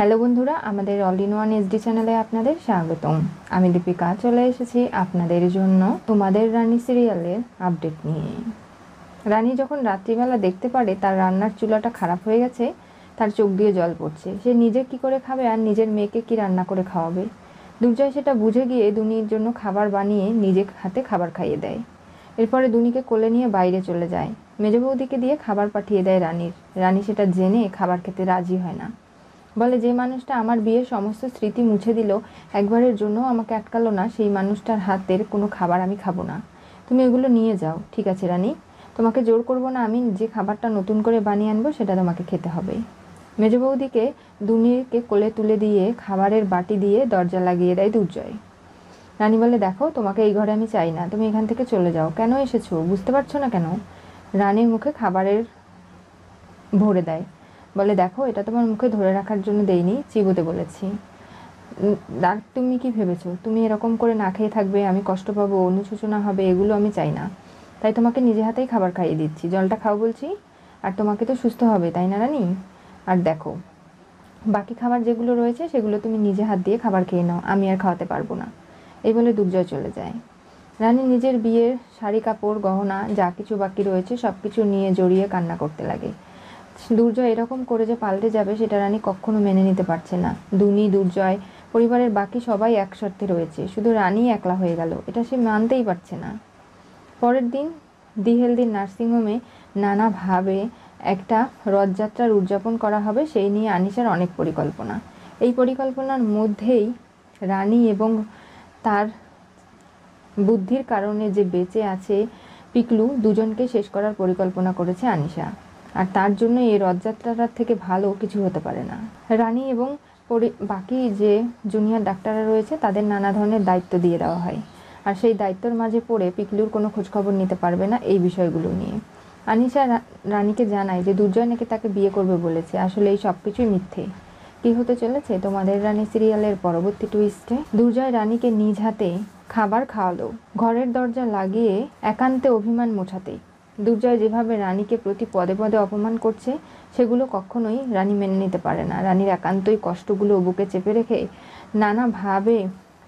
Hello বন্ধুরা, আমাদের all in one SD চ্যানেলে আপনাদের স্বাগতম। আমি দীপিকা চলে এসেছি আপনাদের জন্য তোমাদের রানী সিরিয়ালের আপডেট নিয়ে। রানী যখন রাত্রিবেলা দেখতে পারে তার রান্নার চুলাটা খারাপ হয়ে গেছে, তার চোখ দিয়ে জল পড়ছে। সে নিজে কি করে খাবে আর নিজের মেয়েকে কি রান্না করে খাওয়াবে? দুর্জয় সেটা বুঝে গিয়ে দুনির জন্য খাবার বানিয়ে নিজে হাতে খাবার খাইয়ে দেয়। এরপরে দুনিকে কোলে নিয়ে বাইরে চলে যায়। মেজ বৌদিকে দিয়ে খাবার পাঠিয়ে দেয় রানীর। রানী সেটা জেনে খাবার খেতে রাজি হয় না। বলে, যে মানুষটা আমার বিয়ের সমস্ত স্মৃতি মুছে দিল, একবারের জন্য আমাকে আটকালো না, সেই মানুষটার হাতের কোনো খাবার আমি খাবো না। তুমি এগুলো নিয়ে যাও। ঠিক আছে রানী, তোমাকে জোর করবো না, আমি যে খাবারটা নতুন করে বানিয়ে আনবো সেটা তোমাকে খেতে হবে। মেজ বৌদিকে দুনিকে কোলে তুলে দিয়ে খাবারের বাটি দিয়ে দরজা লাগিয়ে দেয় দুর্জয়। রানী বলে, দেখো, তোমাকে এই ঘরে আমি চাই না, তুমি এখান থেকে চলে যাও। কেন এসেছো বুঝতে পারছো না কেন? রানীর মুখে খাবারের ভরে দেয়। বলে, দেখো, এটা তোমার মুখে ধরে রাখার জন্য দেইনি, চিবোতে বলেছি। আর তুমি কি ভেবেছো তুমি এরকম করে না খেয়ে থাকবে, আমি কষ্ট পাবো, অনুশোচনা হবে? এগুলো আমি চাই না। তাই তোমাকে নিজে হাতেই খাবার খাইয়ে দিচ্ছি। জলটা খাও বলছি। আর তোমাকে তো সুস্থ হবে, তাই না রানী? আর দেখো, বাকি খাবার যেগুলো রয়েছে সেগুলো তুমি নিজে হাত দিয়ে খাবার খেয়ে নাও, আমি আর খাওয়াতে পারবো না। এই বলে দুর্জয় চলে যায়। রানী নিজের বিয়ের শাড়ি, কাপড়, গহনা যা কিছু বাকি রয়েছে সব কিছু নিয়ে জড়িয়ে কান্না করতে লাগে। দুর্জয় এরকম করে যে পাল্টে যাবে সেটা রানী কখনো মেনে নিতে পারছে না। দুনি, দুর্জয়, পরিবারের বাকি সবাই এক শর্তে রয়েছে, শুধু রানী একলা হয়ে গেল, এটা সে মানতেই পারছে না। পরের দিন দি হেলদি নার্সিংহোমে নানাভাবে একটা রথযাত্রার উদযাপন করা হবে, সেই নিয়ে আনিশার অনেক পরিকল্পনা। এই পরিকল্পনার মধ্যেই রানী এবং তার বুদ্ধির কারণে যে বেঁচে আছে পিকলু, দুজনকে শেষ করার পরিকল্পনা করেছে আনিশা। আর তার জন্য এই রথযাত্রাটার থেকে ভালো কিছু হতে পারে না। রানী এবং বাকি যে জুনিয়র ডাক্তাররা রয়েছে তাদের নানা ধরনের দায়িত্ব দিয়ে দেওয়া হয়। আর সেই দায়িত্বর মাঝে পড়ে পিকলুর কোনো খোঁজখবর নিতে পারবে না এই বিষয়গুলো নিয়ে। আনিশা রানীকে জানায় যে দুর্জয় নাকি তাকে বিয়ে করবে বলেছে, আসলে এই সব কিছুই মিথ্যে। কি হতে চলেছে তোমাদের রানী সিরিয়ালের পরবর্তী টুইস্টে? দুর্জয় রানীকে নিজ হাতে খাবার খাওয়ালো, ঘরের দরজা লাগিয়ে একান্তে অভিমান মোছাতে। দুর্জয় যেভাবে রানীকে প্রতি পদে পদে অপমান করছে সেগুলো কখনোই রানী মেনে নিতে পারে না। রানীর একান্তই কষ্টগুলো বুকে চেপে রেখে নানাভাবে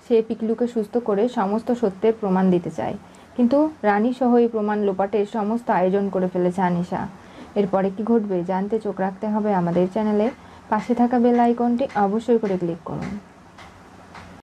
সে পিকলুকে সুস্থ করে সমস্ত সত্যের প্রমাণ দিতে চায়। কিন্তু রানী সহ এই প্রমাণ লোপাটের সমস্ত আয়োজন করে ফেলেছে আনিশা। এরপরে কি ঘটবে জানতে চোখ রাখতে হবে আমাদের চ্যানেলে। পাশে থাকা বেল আইকনটি অবশ্যই করে ক্লিক করুন।